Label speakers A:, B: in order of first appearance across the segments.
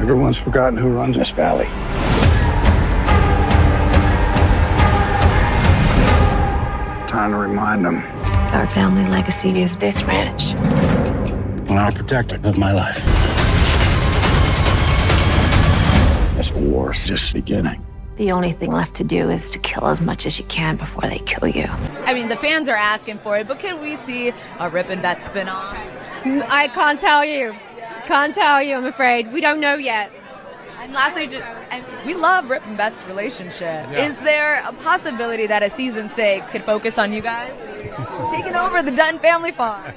A: Everyone's forgotten who runs this valley. Time to remind them.
B: Our family legacy is this ranch.
A: And I'm a protector of my life. This war's just beginning.
B: The only thing left to do is to kill as much as you can before they kill you.
C: I mean, the fans are asking for it, but can we see a Rip and Bet spinoff?
D: I can't tell you. Can't tell you, I'm afraid. We don't know yet.
C: And lastly, we love Rip and Bet's relationship. Yeah. Is there a possibility that a season 6 could focus on you guys taking over the Dutton family farm?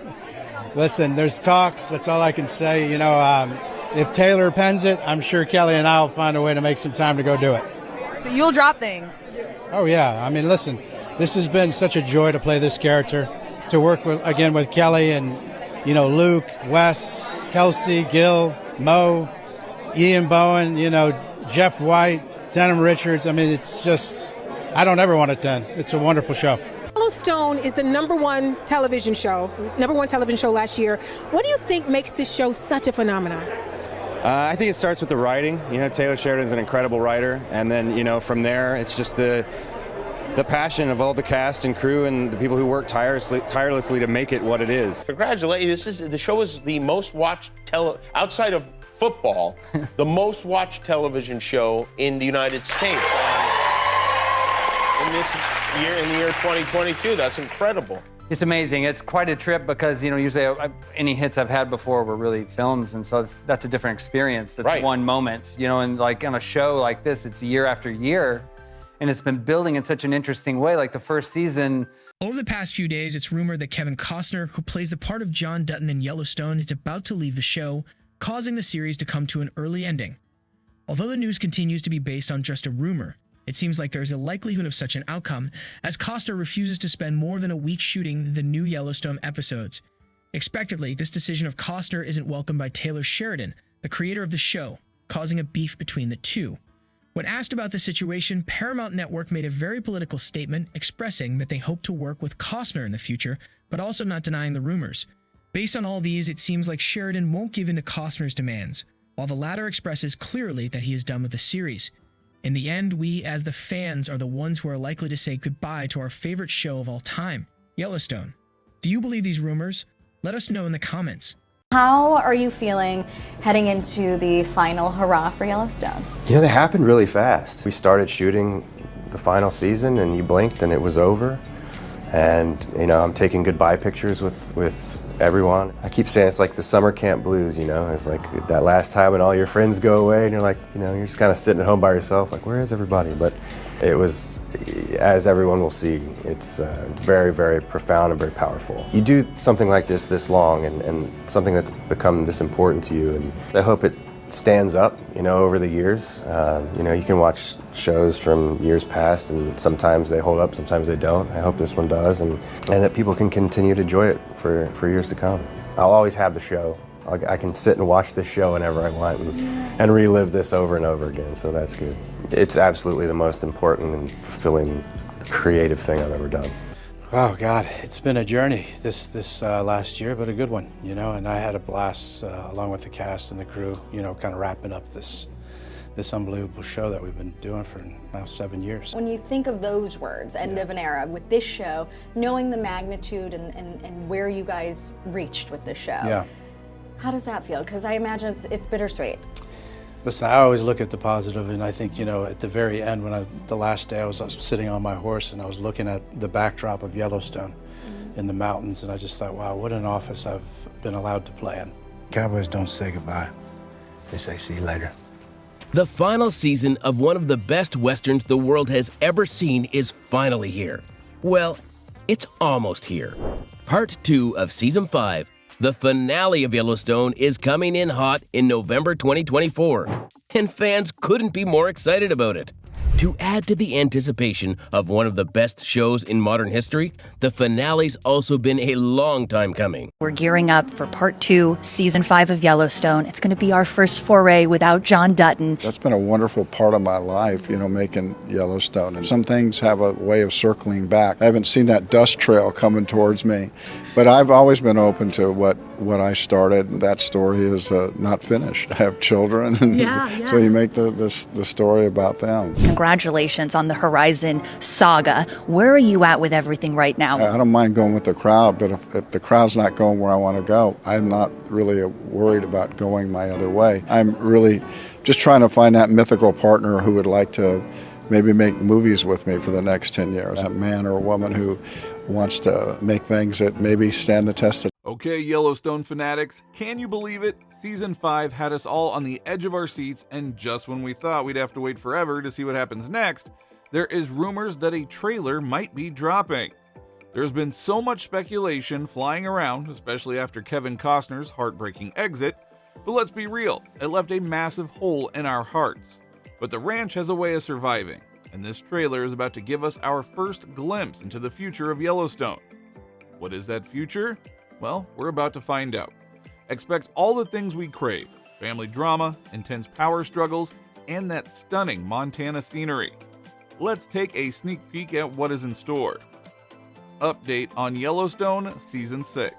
E: Listen, there's talks. That's all I can say. You know, if Taylor pens it, I'm sure Kelly and I will find a way to make some time to go do it.
C: So you'll drop things to do it?
E: Oh, yeah. I mean, listen, this has been such a joy to play this character, to work with Kelly and, you know, Luke, Wes, Kelsey, Gil, Mo, Ian Bowen, you know, Jeff White, Denham Richards. I mean, it's just, I don't ever want to 10. It's a wonderful show.
F: Yellowstone is the number one television show last year. What do you think makes this show such a phenomenon?
G: I think it starts with the writing. You know, Taylor Sheridan's an incredible writer, and then, you know, from there, it's just the passion of all the cast and crew and the people who work tirelessly to make it what it is.
H: Congratulations! The show is the most watched outside of football, the most watched television show in the United States. In the year 2022, that's incredible.
I: It's amazing. It's quite a trip because, you know, usually any hits I've had before were really films, and so that's a different experience. That's right. One moment, you know, and like on a show like this, it's year after year, and it's been building in such an interesting way. Like the first season.
J: Over the past few days, it's rumored that Kevin Costner, who plays the part of John Dutton in Yellowstone, is about to leave the show, causing the series to come to an early ending. Although the news continues to be based on just a rumor, it seems like there's a likelihood of such an outcome, as Costner refuses to spend more than a week shooting the new Yellowstone episodes. Expectedly, this decision of Costner isn't welcomed by Taylor Sheridan, the creator of the show, causing a beef between the two. When asked about the situation, Paramount Network made a very political statement expressing that they hope to work with Costner in the future, but also not denying the rumors. Based on all these, it seems like Sheridan won't give in to Costner's demands, while the latter expresses clearly that he is done with the series. In the end, we as the fans are the ones who are likely to say goodbye to our favorite show of all time, Yellowstone. Do you believe these rumors? Let us know in the comments.
K: How are you feeling heading into the final hurrah for Yellowstone?
G: You know, they happened really fast. We started shooting the final season and you blinked and it was over. And, you know, I'm taking goodbye pictures with everyone. I keep saying it's like the summer camp blues, you know? It's like that last time when all your friends go away and you're like, you know, you're just kind of sitting at home by yourself, like, where is everybody? But it was, as everyone will see, it's very, very profound and very powerful. You do something like this long and something that's become this important to you, and I hope it stands up, you know, over the years. You know, you can watch shows from years past and sometimes they hold up, sometimes they don't. I hope this one does, and that people can continue to enjoy it for years to come. I'll always have the show. I can sit and watch this show whenever I want and relive this over and over again, so that's good. It's absolutely the most important and fulfilling creative thing I've ever done.
E: Oh God, it's been a journey this last year, but a good one, you know, and I had a blast along with the cast and the crew, you know, kind of wrapping up this unbelievable show that we've been doing for now 7 years.
K: When you think of those words, end of an era, with this show, knowing the magnitude and where you guys reached with this show, how does that feel? Because I imagine it's bittersweet.
E: Listen, I always look at the positive, and I think, you know, at the very end, the last day I was sitting on my horse and I was looking at the backdrop of Yellowstone in the mountains, and I just thought, wow, what an office I've been allowed to play in.
A: Cowboys don't say goodbye. They say see you later.
L: The final season of one of the best westerns the world has ever seen is finally here. Well, it's almost here. Part 2 of Season 5. The finale of Yellowstone is coming in hot in November 2024, and fans couldn't be more excited about it. To add to the anticipation of one of the best shows in modern history, the finale's also been a long time coming.
M: We're gearing up for part 2, season 5 of Yellowstone. It's going to be our first foray without John Dutton.
N: That's been a wonderful part of my life, making Yellowstone. And some things have a way of circling back. I haven't seen that dust trail coming towards me, but I've always been open to what I started. That story is not finished. I have children, and so you make the story about them.
M: Congratulations on the Horizon saga. Where are you at with everything right now?
N: I don't mind going with the crowd, but if the crowd's not going where I want to go, I'm not really worried about going my other way. I'm really just trying to find that mythical partner who would like to maybe make movies with me for the next 10 years. A man or a woman who wants to make things that maybe stand the test of.
O: Okay, Yellowstone fanatics, can you believe it? Season 5 had us all on the edge of our seats, and just when we thought we'd have to wait forever to see what happens next, there is rumors that a trailer might be dropping. There's been so much speculation flying around, especially after Kevin Costner's heartbreaking exit, but let's be real, it left a massive hole in our hearts. But the ranch has a way of surviving, and this trailer is about to give us our first glimpse into the future of Yellowstone. What is that future? Well, we're about to find out. Expect all the things we crave: family drama, intense power struggles, and that stunning Montana scenery. Let's take a sneak peek at what is in store. Update on Yellowstone Season 6.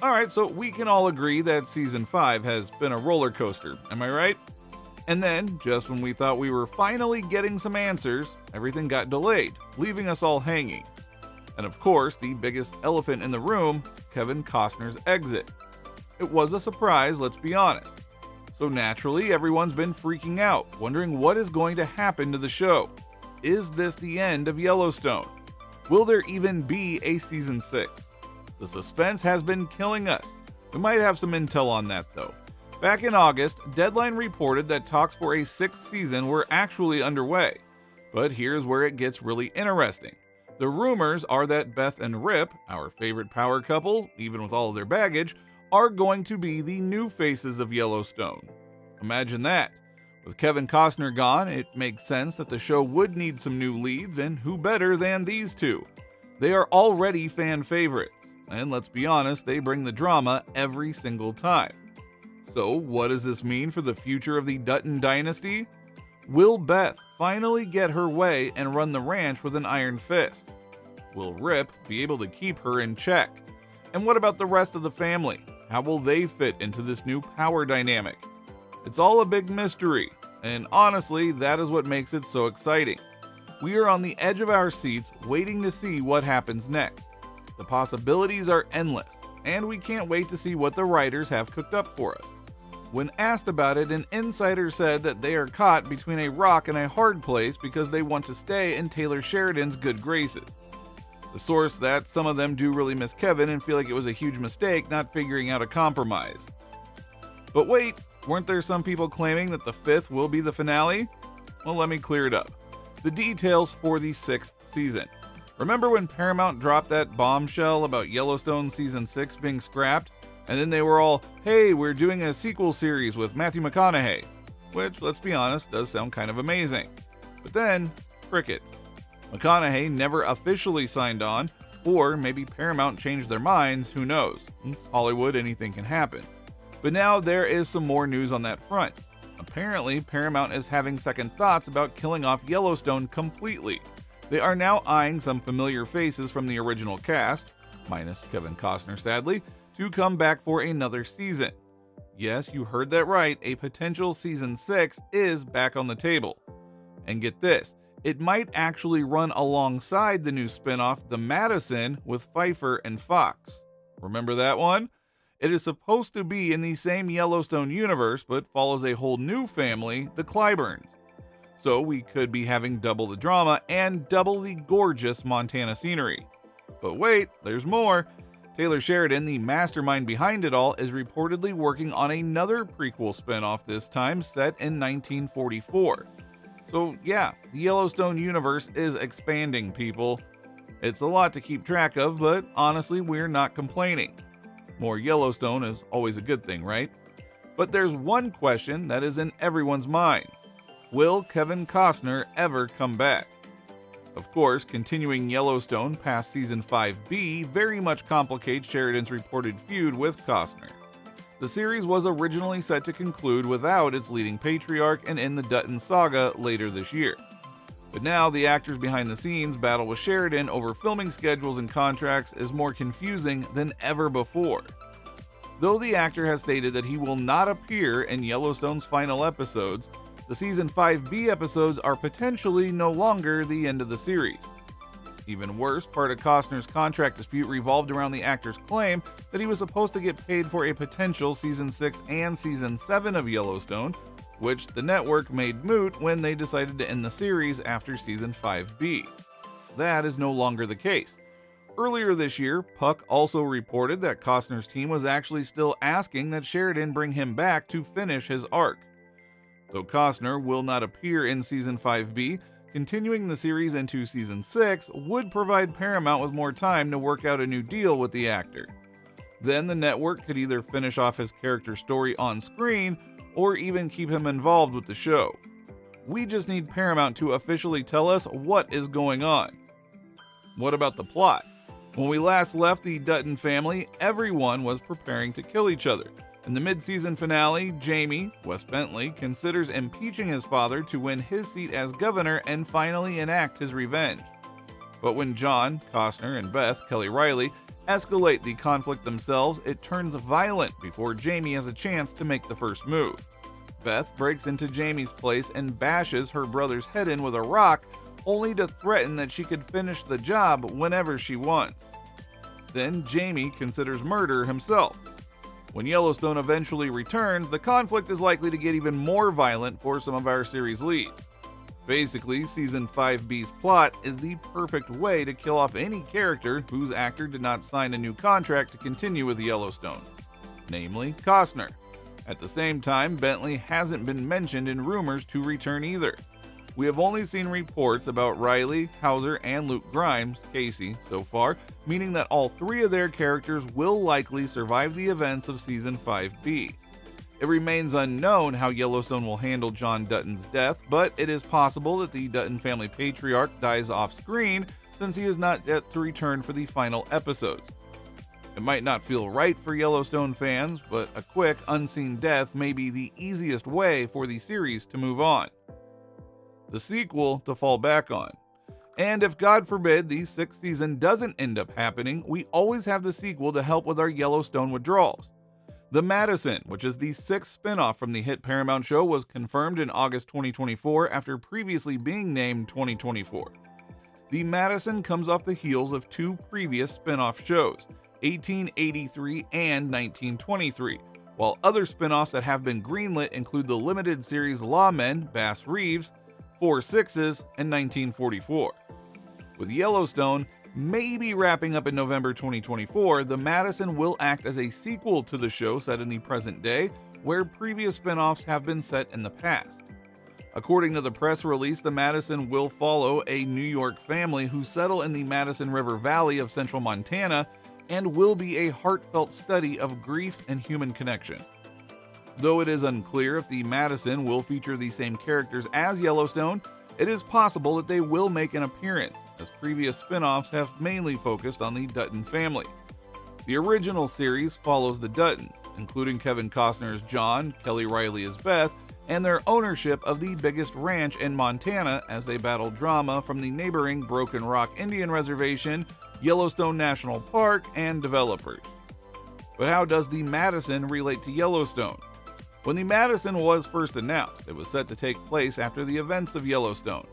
O: Alright, so we can all agree that Season 5 has been a roller coaster, am I right? And then, just when we thought we were finally getting some answers, everything got delayed, leaving us all hanging. And of course, the biggest elephant in the room, Kevin Costner's exit. It was a surprise, let's be honest. So naturally, everyone's been freaking out, wondering what is going to happen to the show. Is this the end of Yellowstone? Will there even be a Season 6? The suspense has been killing us. We might have some intel on that though. Back in August, Deadline reported that talks for a 6th season were actually underway. But here's where it gets really interesting. The rumors are that Beth and Rip, our favorite power couple, even with all of their baggage, are going to be the new faces of Yellowstone. Imagine that. With Kevin Costner gone, it makes sense that the show would need some new leads, and who better than these two? They are already fan favorites, and let's be honest, they bring the drama every single time. So what does this mean for the future of the Dutton dynasty? Will Beth finally get her way and run the ranch with an iron fist? Will Rip be able to keep her in check? And what about the rest of the family? How will they fit into this new power dynamic? It's all a big mystery, and honestly, that is what makes it so exciting. We are on the edge of our seats waiting to see what happens next. The possibilities are endless, and we can't wait to see what the writers have cooked up for us. When asked about it, an insider said that they are caught between a rock and a hard place because they want to stay in Taylor Sheridan's good graces. The source that some of them do really miss Kevin and feel like it was a huge mistake not figuring out a compromise. But wait, weren't there some people claiming that the 5th will be the finale? Well, let me clear it up. The details for the 6th season. Remember when Paramount dropped that bombshell about Yellowstone Season 6 being scrapped? And then they were all, hey, we're doing a sequel series with Matthew McConaughey. Which, let's be honest, does sound kind of amazing. But then, crickets. McConaughey never officially signed on, or maybe Paramount changed their minds, who knows. It's Hollywood, anything can happen. But now there is some more news on that front. Apparently, Paramount is having second thoughts about killing off Yellowstone completely. They are now eyeing some familiar faces from the original cast, minus Kevin Costner sadly, to come back for another season. Yes, you heard that right, a potential Season 6 is back on the table. And get this, it might actually run alongside the new spin-off The Madison with Pfeiffer and Fox. Remember that one? It is supposed to be in the same Yellowstone universe, but follows a whole new family, the Clyburns. So we could be having double the drama and double the gorgeous Montana scenery. But wait, there's more. Taylor Sheridan, the mastermind behind it all, is reportedly working on another prequel spin-off, this time set in 1944. So yeah, the Yellowstone universe is expanding, people. It's a lot to keep track of, but honestly, we're not complaining. More Yellowstone is always a good thing, right? But there's one question that is in everyone's mind. Will Kevin Costner ever come back? Of course, continuing Yellowstone past Season 5B very much complicates Sheridan's reported feud with Costner. The series was originally set to conclude without its leading patriarch and in the Dutton saga later this year. But now the actors behind the scenes battle with Sheridan over filming schedules and contracts is more confusing than ever before. Though the actor has stated that he will not appear in Yellowstone's final episodes, the Season 5B episodes are potentially no longer the end of the series. Even worse, part of Costner's contract dispute revolved around the actor's claim that he was supposed to get paid for a potential Season 6 and Season 7 of Yellowstone, which the network made moot when they decided to end the series after Season 5B. That is no longer the case. Earlier this year, Puck also reported that Costner's team was actually still asking that Sheridan bring him back to finish his arc. Though Costner will not appear in Season 5B, continuing the series into Season 6 would provide Paramount with more time to work out a new deal with the actor. Then the network could either finish off his character's story on screen or even keep him involved with the show. We just need Paramount to officially tell us what is going on. What about the plot? When we last left the Dutton family, everyone was preparing to kill each other. In the mid-season finale, Jamie, Wes Bentley, considers impeaching his father to win his seat as governor and finally enact his revenge. But when John, Costner, and Beth, Kelly Riley, escalate the conflict themselves, it turns violent before Jamie has a chance to make the first move. Beth breaks into Jamie's place and bashes her brother's head in with a rock, only to threaten that she could finish the job whenever she wants. Then Jamie considers murder himself. When Yellowstone eventually returns, the conflict is likely to get even more violent for some of our series leads. Basically, Season 5B's plot is the perfect way to kill off any character whose actor did not sign a new contract to continue with Yellowstone, namely Costner. At the same time, Bentley hasn't been mentioned in rumors to return either. We have only seen reports about Riley, Hauser, and Luke Grimes, Casey, so far, meaning that all three of their characters will likely survive the events of Season 5B. It remains unknown how Yellowstone will handle John Dutton's death, but it is possible that the Dutton family patriarch dies off-screen since he is not yet to return for the final episodes. It might not feel right for Yellowstone fans, but a quick, unseen death may be the easiest way for the series to move on. The sequel to fall back on. And if God forbid the 6th season doesn't end up happening, we always have the sequel to help with our Yellowstone withdrawals. The Madison, which is the 6th spinoff from the hit Paramount show, was confirmed in August 2024 after previously being named 2024. The Madison comes off the heels of two previous spinoff shows, 1883 and 1923, while other spinoffs that have been greenlit include the limited series Lawmen, Bass Reeves, 4 Sixes, and 1944. With Yellowstone maybe wrapping up in November 2024, The Madison will act as a sequel to the show set in the present day, where previous spin-offs have been set in the past. According to the press release, The Madison will follow a New York family who settle in the Madison River Valley of central Montana and will be a heartfelt study of grief and human connection. Though it is unclear if The Madison will feature the same characters as Yellowstone, it is possible that they will make an appearance, as previous spin-offs have mainly focused on the Dutton family. The original series follows the Duttons, including Kevin Costner as John, Kelly Riley as Beth, and their ownership of the biggest ranch in Montana as they battle drama from the neighboring Broken Rock Indian Reservation, Yellowstone National Park, and developers. But how does The Madison relate to Yellowstone? When The Madison was first announced, it was set to take place after the events of Yellowstone.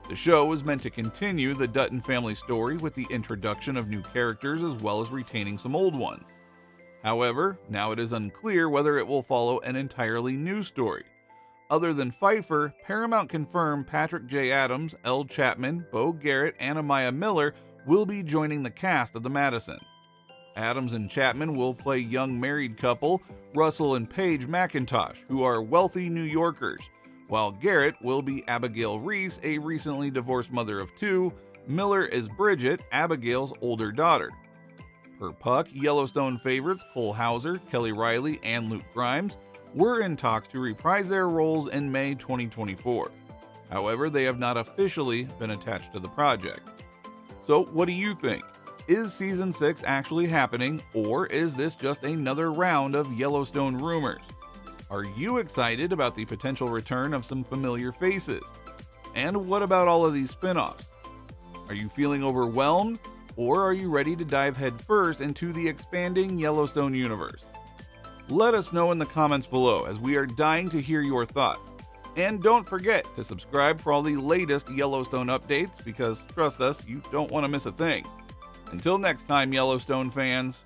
O: The show was meant to continue the Dutton family story with the introduction of new characters as well as retaining some old ones. However, now it is unclear whether it will follow an entirely new story. Other than Pfeiffer, Paramount confirmed Patrick J. Adams, Elle Chapman, Bo Garrett, and Amaya Miller will be joining the cast of The Madison. Adams and Chapman will play young married couple Russell and Paige McIntosh, who are wealthy New Yorkers, while Garrett will be Abigail Reese, a recently divorced mother of two. Miller is Bridget, Abigail's older daughter. Per Puck, Yellowstone favorites Cole Hauser, Kelly Riley, and Luke Grimes were in talks to reprise their roles in May 2024. However, they have not officially been attached to the project. So, what do you think? Is Season 6 actually happening, or is this just another round of Yellowstone rumors? Are you excited about the potential return of some familiar faces? And what about all of these spin-offs? Are you feeling overwhelmed, or are you ready to dive headfirst into the expanding Yellowstone universe? Let us know in the comments below, as we are dying to hear your thoughts. And don't forget to subscribe for all the latest Yellowstone updates, because trust us, you don't want to miss a thing. Until next time, Yellowstone fans,